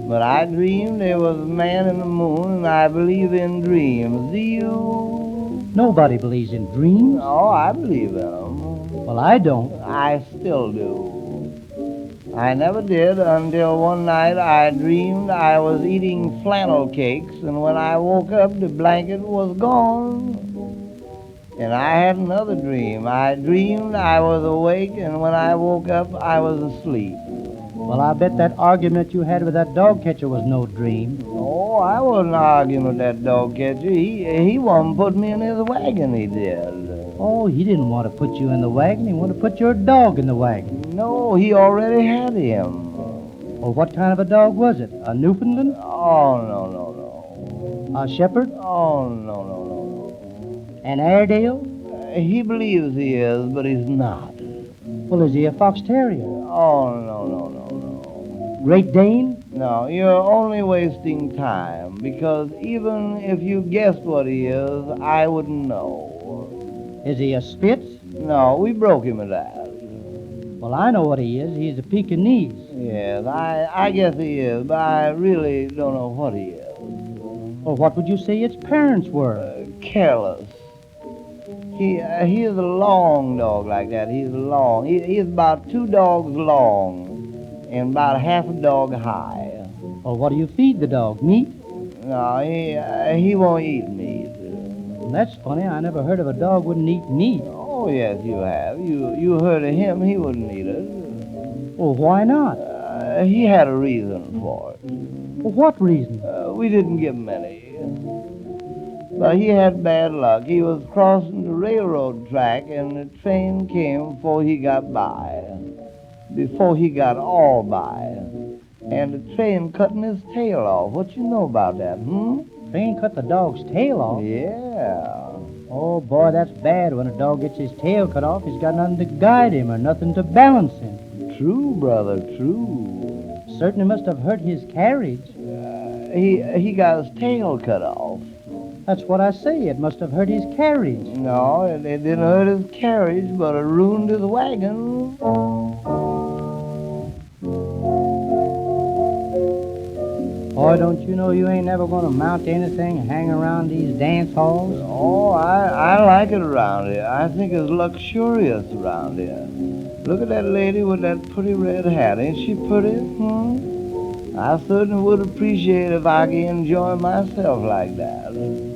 But I dreamed there was a man in the moon, and I believe in dreams. Do you?
Nobody believes in dreams.
No, I believe in them.
Well, I don't.
I still do. I never did until one night I dreamed I was eating flannel cakes, and when I woke up, the blanket was gone. And I had another dream. I dreamed I was awake, and when I woke up, I was asleep.
Well, I bet that argument you had with that dog catcher was no dream.
Oh, I wasn't arguing with that dog catcher. He wanted to put me in his wagon, he did.
Oh, he didn't want to put you in the wagon. He wanted to put your dog in the wagon.
No, he already had him.
Well, what kind of a dog was it? A Newfoundland?
Oh, no.
A shepherd?
Oh, no.
An Airedale?
He believes he is, but he's not.
Well, is he a fox terrier?
Oh, no.
Great Dane?
No, you're only wasting time, because even if you guessed what he is, I wouldn't know.
Is he a Spitz?
No, we broke him of that.
Well, I know what he is. He's a Pekingese.
Yes, I guess he is, but I really don't know what he is.
Well, what would you say its parents were?
Careless. He is a long dog like that. He's long. He's about 2 dogs long and about half a dog high.
Well, what do you feed the dog? Meat?
No, he won't eat meat.
Well, that's funny. I never heard of a dog wouldn't eat meat.
Oh, yes, you have. You heard of him. He wouldn't eat it.
Well, why not?
He had a reason for it.
Well, what reason?
We didn't give him any. But he had bad luck. He was crossing the railroad track, and the train came before he got by. Before he got all by. And the train cutting his tail off. What you know about that,
Train cut the dog's tail off?
Yeah.
Oh, boy, that's bad. When a dog gets his tail cut off, he's got nothing to guide him or nothing to balance him.
True, brother, true.
Certainly must have hurt his carriage.
He got his tail cut off.
That's what I say. It must have hurt his carriage.
No, it didn't hurt his carriage, but it ruined his wagon.
Boy, don't you know you ain't never going to mount to anything and hang around these dance halls?
Oh, I like it around here. I think it's luxurious around here. Look at that lady with that pretty red hat. Ain't she pretty? I certainly would appreciate if I could enjoy myself like that.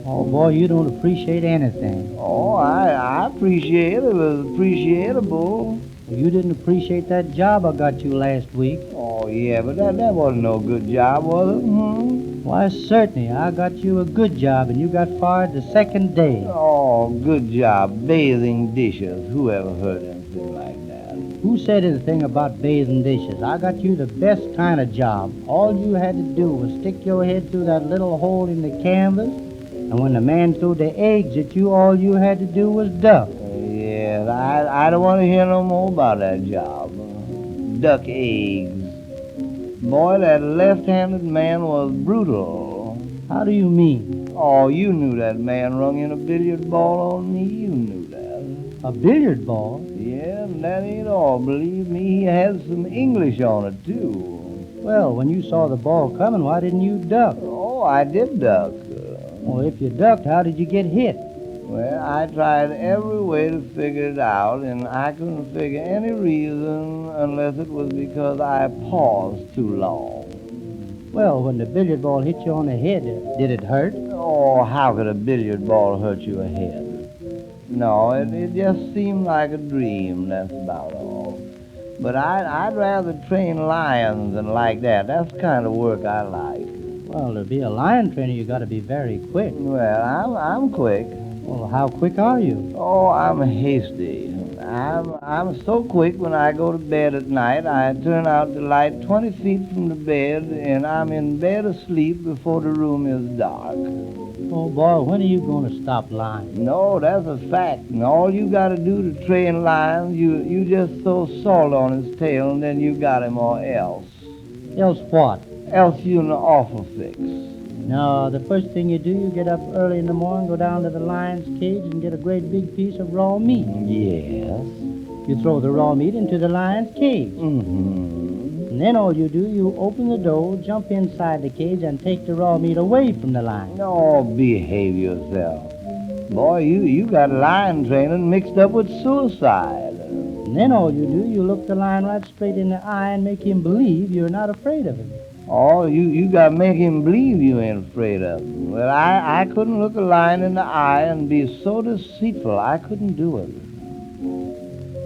Oh, boy, you don't appreciate anything.
Oh, I appreciate it. It was appreciable.
You didn't appreciate that job I got you last week.
Oh, yeah, but that wasn't no good job, was it?
Why, certainly. I got you a good job, and you got fired the second day.
Oh, good job. Bathing dishes. Who ever heard anything like that?
Who said anything about bathing dishes? I got you the best kind of job. All you had to do was stick your head through that little hole in the canvas, and when the man threw the eggs at you, all you had to do was duck.
Yes, I don't want to hear no more about that job. Duck eggs. Boy, that left-handed man was brutal.
How do you mean?
Oh, you knew that man rung in a billiard ball on me. You knew that.
A billiard ball?
Yeah, and that ain't all. Believe me, he had some English on it, too.
Well, when you saw the ball coming, why didn't you duck?
Oh, I did duck.
Well, if you ducked, how did you get hit?
Well, I tried every way to figure it out, and I couldn't figure any reason unless it was because I paused too long.
Well, when the billiard ball hit you on the head, did it hurt?
Oh, how could a billiard ball hurt your head? No, it just seemed like a dream, that's about all. But I'd rather train lions than like that. That's the kind of work I like.
Well, to be a lion trainer, you got to be very quick.
Well, I'm quick.
Well, how quick are you?
Oh, I'm hasty. I'm so quick when I go to bed at night, I turn out the light 20 feet from the bed, and I'm in bed asleep before the room is dark.
Oh, boy, when are you going to stop lying?
No, that's a fact. And all you got to do to train lions, you just throw salt on his tail, and then you got him, or else.
Else what?
Else you in an awful fix.
No, the first thing you do, you get up early in the morning, go down to the lion's cage and get a great big piece of raw meat.
Yes.
You throw the raw meat into the lion's cage.
Mm-hmm.
And then all you do, you open the door, jump inside the cage, and take the raw meat away from the lion.
No, behave yourself. Boy, you got lion training mixed up with suicide.
And then all you do, you look the lion right straight in the eye and make him believe you're not afraid of him.
Oh, you got to make him believe you ain't afraid of him. Well, I couldn't look a lion in the eye and be so deceitful. I couldn't do it.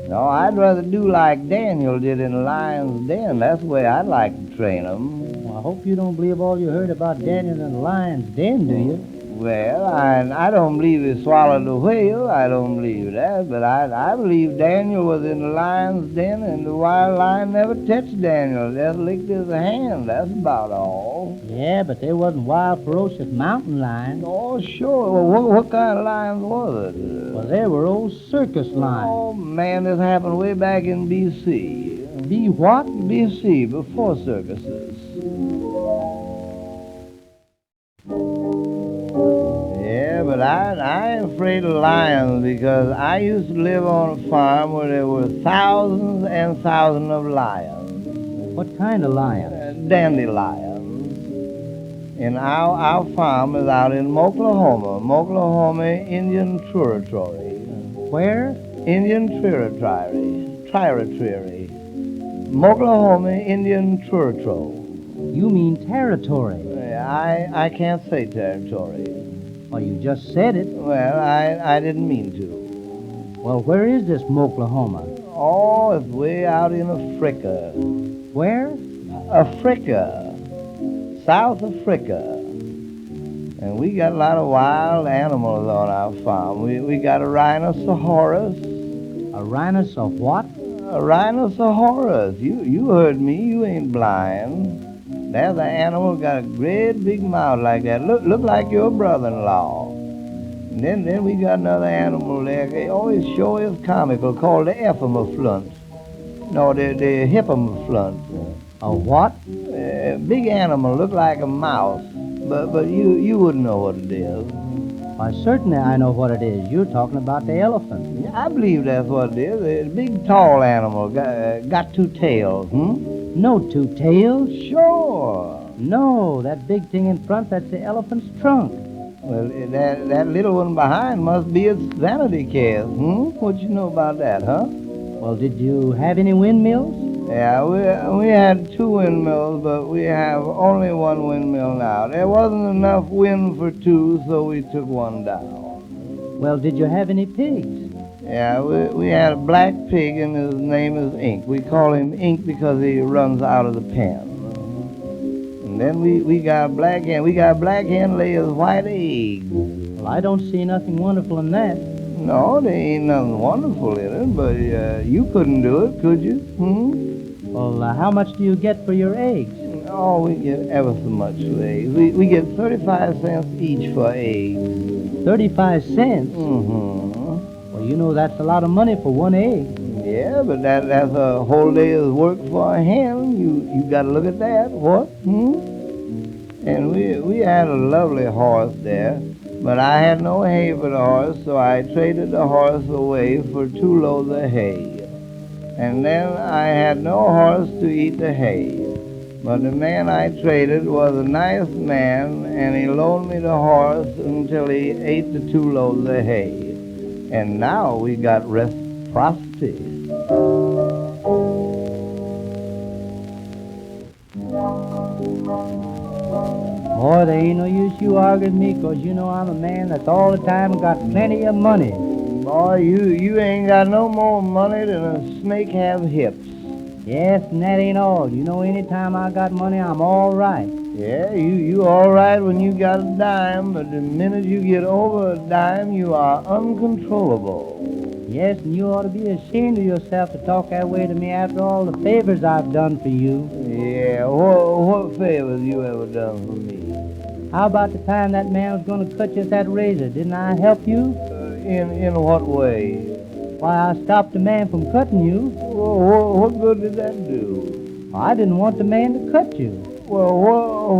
No, I'd rather do like Daniel did in the lion's den. That's the way I'd like to train him.
Well, I hope you don't believe all you heard about Daniel in the lion's den, do you?
Well, I don't believe he swallowed the whale. I don't believe that. But I believe Daniel was in the lion's den and the wild lion never touched Daniel. Just licked his hand. That's about all.
Yeah, but they wasn't wild, ferocious mountain lions.
Oh, sure. Well, what kind of lions was it?
Well, they were old circus lions.
Oh, man, this happened way back in B.C.
B what?
B.C., before circuses. Yeah, but I ain't afraid of lions because I used to live on a farm where there were thousands and thousands of lions.
What kind of lions?
Dandelions. And our farm is out in Oklahoma Indian Territory.
Where?
Indian Territory. Oklahoma Indian Territory.
You mean territory.
I can't say territory.
Well, you just said it.
Well, I didn't mean to.
Well, where is this Oklahoma?
Oh, it's way out in Africa.
Where?
Africa. South Africa. And we got a lot of wild animals on our farm. We got a rhinoceros.
A rhinoceros what?
A rhinoceros. You heard me. You ain't blind. There's an animal got a great big mouth like that. Look like your brother-in-law. And then we got another animal there. They always show is comical called the ephemophalunt. No, the hippomophalunt.
A what?
Big animal, look like a mouse. But you wouldn't know what it is.
Why, certainly I know what it is. You're talking about the elephant.
Yeah, I believe that's what it is. A big, tall animal, got two tails,
No two tails?
Sure.
No, that big thing in front, that's the elephant's trunk.
Well, that little one behind must be its vanity cast. What you know about that, huh?
Well, did you have any windmills?
Yeah, we had 2 windmills, but we have only 1 windmill now. There wasn't enough wind for 2, so we took 1 down.
Well, did you have any pigs?
Yeah, we had a black pig, and his name is Ink. We call him Ink because he runs out of the pen. And then we got a black hen. We got a black hen lays white eggs.
Well, I don't see nothing wonderful in that.
No, there ain't nothing wonderful in it, but you couldn't do it, could you?
Well, how much do you get for your eggs?
Oh, we get ever so much for eggs. We get 35 cents each for eggs.
35 cents? Well, you know that's a lot of money for 1 egg.
Yeah, but that's a whole day's work for a hen. You got to look at that. What? And we had a lovely horse there, but I had no hay for the horse, so I traded the horse away for 2 loads of hay. And then I had no horse to eat the hay. But the man I traded was a nice man, and he loaned me the horse until he ate the 2 loads of hay. And now we got reciprocity.
Boy, there ain't no use you arguing me, 'cause you know I'm a man that's all the time got plenty of money.
Boy, you ain't got no more money than a snake have hips.
Yes, and that ain't all. You know, anytime I got money, I'm all right.
Yeah, you all right when you got a dime, but the minute you get over a dime, you are uncontrollable.
Yes, and you ought to be ashamed of yourself to talk that way to me after all the favors I've done for you.
Yeah, what favors you ever done for me?
How about the time that man was going to cut you with that razor? Didn't I help you?
In what way?
Why, I stopped the man from cutting you.
Well, what good did that do?
I didn't want the man to cut you.
Well,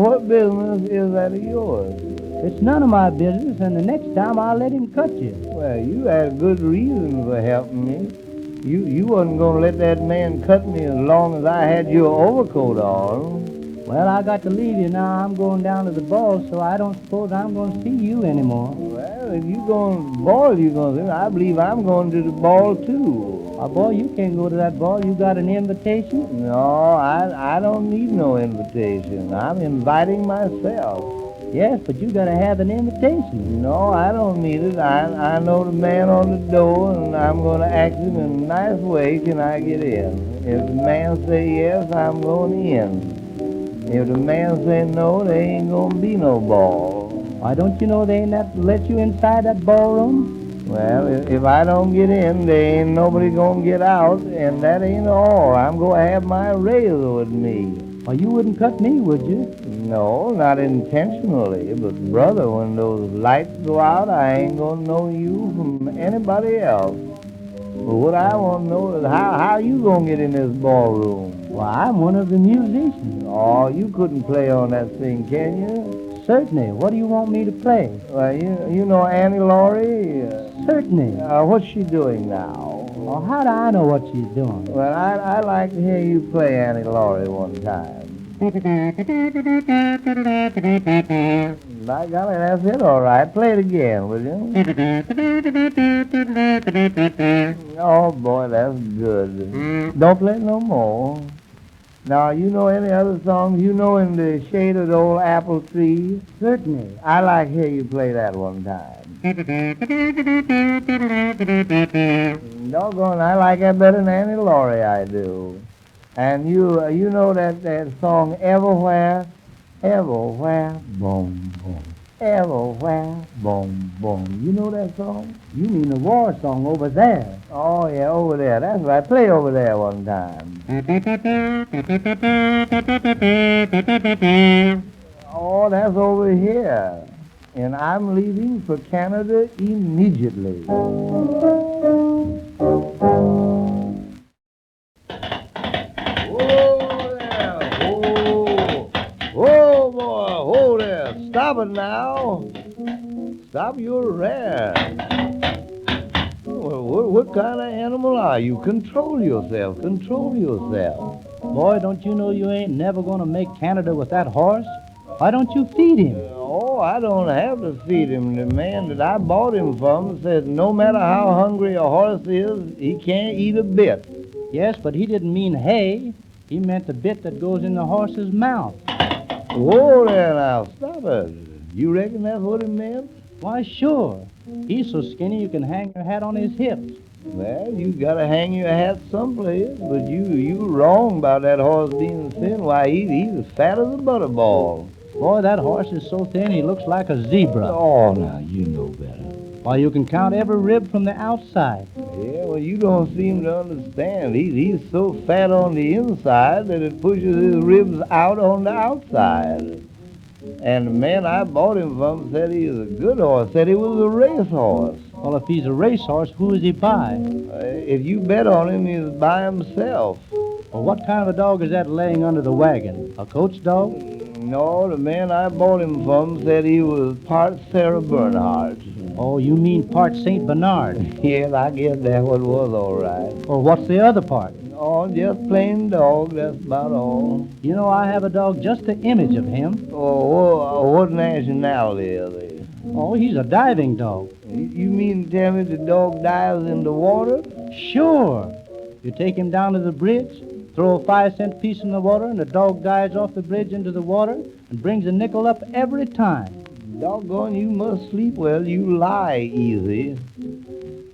what business is that of yours?
It's none of my business, and the next time I'll let him cut you.
Well, you had good reason for helping me. You wasn't going to let that man cut me as long as I had your overcoat on.
Well, I got to leave you now. I'm going down to the ball, so I don't suppose I'm going to see you anymore.
Well, if you going to the ball, you're going to. I believe I'm going to the ball, too.
Boy, you can't go to that ball. You got an invitation?
No, I don't need no invitation. I'm inviting myself.
Yes, but you got to have an invitation.
No, I don't need it. I know the man on the door, and I'm going to ask him in a nice way, can I get in? If the man say yes, I'm going in. If the man say no, there ain't going to be no ball.
Why, don't you know they ain't have to let you inside that ballroom?
Well, if I don't get in, there ain't nobody going to get out, and that ain't all. I'm going to have my razor with me.
Well, you wouldn't cut me, would you?
No, not intentionally. But, brother, when those lights go out, I ain't going to know you from anybody else. But what I want to know is how you going to get in this ballroom?
Well, I'm one of the musicians.
Oh, you couldn't play on that thing, can you?
Certainly. What do you want me to play?
Well, you know Annie Laurie?
Certainly.
What's she doing now?
Well, how do I know what she's doing?
Well, I'd like to hear you play Annie Laurie one time. By golly, that's it, all right. Play it again, will you? Oh, boy, that's good. Don't play it no more. Now, you know any other songs? You know In the Shade of the Old Apple Tree?
Certainly.
I'd like to hear you play that one time. Doggone, I like that better than Annie Laurie, I do. And you know that song Everywhere? Everywhere, boom, boom. Everywhere, boom, boom. You know that song?
You mean the war song over there.
Oh, yeah, over there. That's right. Play over there one time. Oh, that's over here. And I'm leaving for Canada immediately. Stop it now. Stop your rare. What kind of animal are you? Control yourself. Control yourself.
Boy, don't you know you ain't never gonna make Canada with that horse? Why don't you feed him?
Oh, I don't have to feed him. The man that I bought him from said no matter how hungry a horse is, he can't eat a bit.
Yes, but he didn't mean hay. He meant the bit that goes in the horse's mouth.
Whoa there now, stop it. You reckon that's what he meant?
Why, sure. He's so skinny you can hang your hat on his hips.
Well, you gotta hang your hat someplace, but you wrong about that horse being thin. Why, he's as fat as a butterball.
Boy, that horse is so thin he looks like a zebra.
Oh, now, you know better.
Why, you can count every rib from the outside.
Yeah, well, you don't seem to understand. He's so fat on the inside that it pushes his ribs out on the outside. And the man I bought him from said he was a good horse, said he was a racehorse.
Well, if he's a racehorse, who is he by?
If you bet on him, he's by himself.
Well, what kind of a dog is that laying under the wagon? A coach dog?
No, the man I bought him from said he was part Sarah Bernhardt.
Oh, you mean part St. Bernard.
Yes, I guess that what was all right.
Well, what's the other part?
Oh, just plain dog, that's about all.
You know, I have a dog just the image of him.
Oh, what nationality is he?
Oh, he's a diving dog.
You mean to tell me the dog dives in the water?
Sure. You take him down to the bridge, throw a 5-cent piece in the water, and the dog dives off the bridge into the water and brings a nickel up every time.
Doggone, you must sleep well. You lie easy.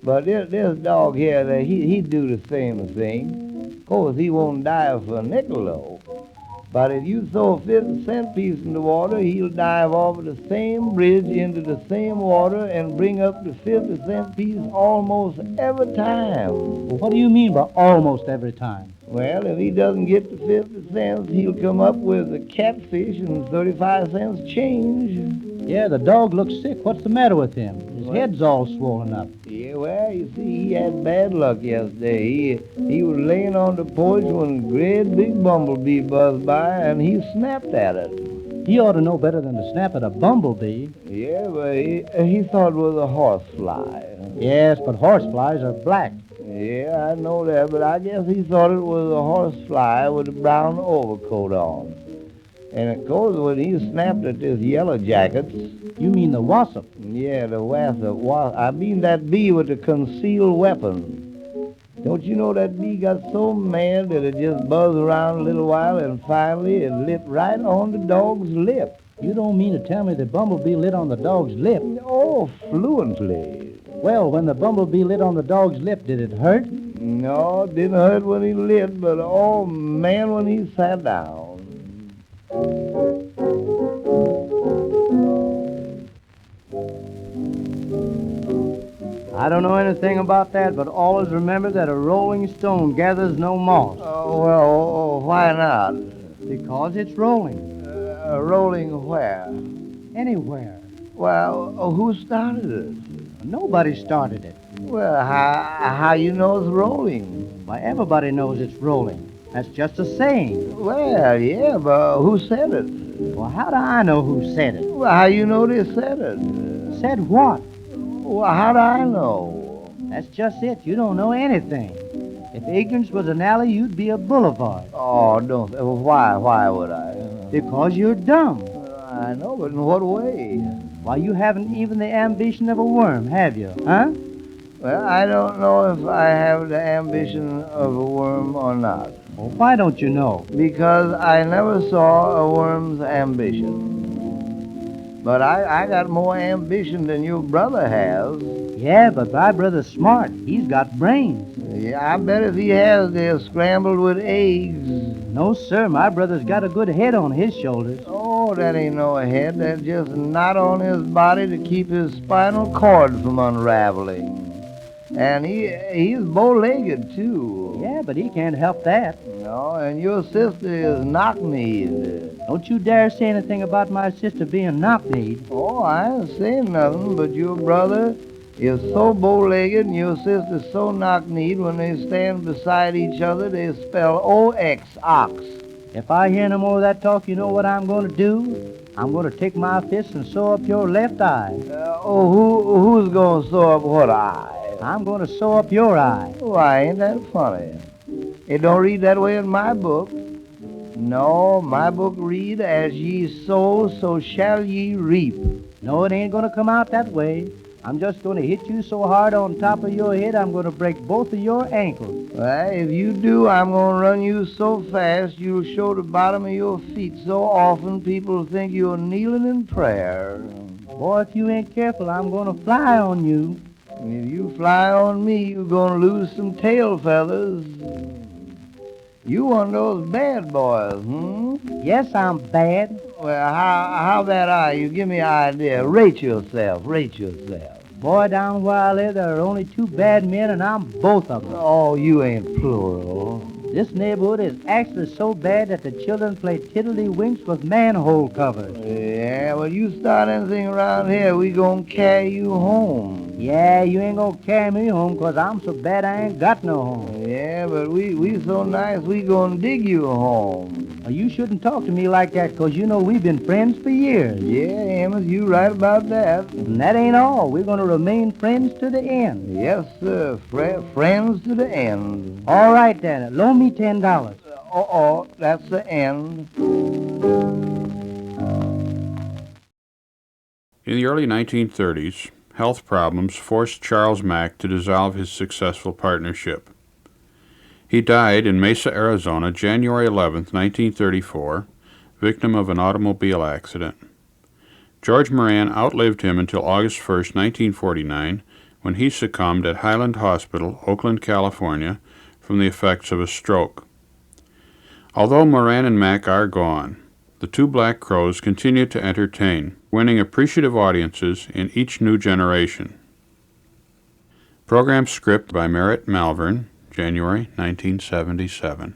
But this dog here, he'd do the same thing. Of course, he won't dive for a nickel, though. But if you throw a 50-cent piece in the water, he'll dive off of the same bridge into the same water and bring up the 50-cent piece almost every time.
Well, what do you mean by almost every time?
Well, if he doesn't get the 50 cents, he'll come up with a catfish and 35 cents change.
Yeah, the dog looks sick. What's the matter with him? His head's all swollen up.
Yeah, well, you see, he had bad luck yesterday. He was laying on the porch when a great big bumblebee buzzed by, and he snapped at it.
He ought to know better than to snap at a bumblebee.
Yeah, but he thought it was a horsefly.
Yes, but horseflies are black.
Yeah, I know that, but I guess he thought it was a horsefly with a brown overcoat on. And of course, when he snapped at this yellow jackets...
You mean the wasp?
Yeah, the wasp. I mean that bee with the concealed weapon. Don't you know that bee got so mad that it just buzzed around a little while and finally it lit right on the dog's lip.
You don't mean to tell me the bumblebee lit on the dog's lip?
Oh, fluently.
Well, when the bumblebee lit on the dog's lip, did it hurt?
No, it didn't hurt when he lit, but oh man, when he sat down.
I don't know anything about that, but always remember that a rolling stone gathers no moss.
Oh, well, why not?
Because it's rolling.
Rolling where?
Anywhere.
Well, who started it?
Nobody started it.
Well, how you know it's rolling?
Why, everybody knows it's rolling. That's just a saying.
Well, yeah, but who said it?
Well, how do I know who said it?
Well, how you know they said it?
Said what?
Well, how do I know?
That's just it. You don't know anything. If ignorance was an alley, you'd be a boulevard.
Oh, don't. Well, why would I?
Because you're dumb.
I know, but in what way?
Why, you haven't even the ambition of a worm, have you? Huh?
Well, I don't know if I have the ambition of a worm or not.
Well, why don't you know?
Because I never saw a worm's ambition. But I got more ambition than your brother has.
Yeah, but my brother's smart. He's got brains.
Yeah, I bet if he has, they're scrambled with eggs.
No, sir, my brother's got a good head on his shoulders.
Oh, that ain't no head. That's just a knot on his body to keep his spinal cord from unraveling. And he's bow-legged, too.
Yeah, but he can't help that.
No, and your sister is knock-kneed.
Don't you dare say anything about my sister being knock-kneed.
Oh, I ain't saying nothing, but your brother is so bow-legged and your sister's so knock-kneed when they stand beside each other, they spell O-X, ox.
If I hear no more of that talk, you know what I'm going to do? I'm going to take my fist and sew up your left eye.
Who's going to sew up what eye?
I'm going to sew up your eye.
Why, ain't that funny? It don't read that way in my book. No, my book read, as ye sow, so shall ye reap.
No, it ain't gonna come out that way. I'm just gonna hit you so hard on top of your head, I'm gonna break both of your ankles.
Well, if you do, I'm gonna run you so fast you'll show the bottom of your feet so often people think you're kneeling in prayer.
Boy, if you ain't careful, I'm gonna fly on you.
If you fly on me, you're gonna lose some tail feathers. You one of those bad boys,
Yes, I'm bad.
Well, how bad are you? Give me an idea. Rate yourself.
Boy, down where I live, there are only two bad men, and I'm both of them.
Oh, you ain't plural.
This neighborhood is actually so bad that the children play tiddlywinks with manhole covers.
Yeah, well, you start anything around here, we gonna carry you home.
Yeah, you ain't gonna carry me home, 'cause I'm so bad I ain't got no home.
Yeah, but we so nice, we gonna dig you a home.
You shouldn't talk to me like that, 'cause you know we've been friends for years.
Yeah, Amos, you right about that.
And that ain't all. We're gonna remain friends to the end.
Yes, sir. Friends to the end.
All right, then. Loan me $10.
That's the end.
In the early 1930s, health problems forced Charles Mack to dissolve his successful partnership. He died in Mesa, Arizona, January 11, 1934, victim of an automobile accident. George Moran outlived him until August 1, 1949, when he succumbed at Highland Hospital, Oakland, California, from the effects of a stroke. Although Moran and Mack are gone, the two Black Crows continue to entertain, winning appreciative audiences in each new generation. Program script by Merritt Malvern, January 1977.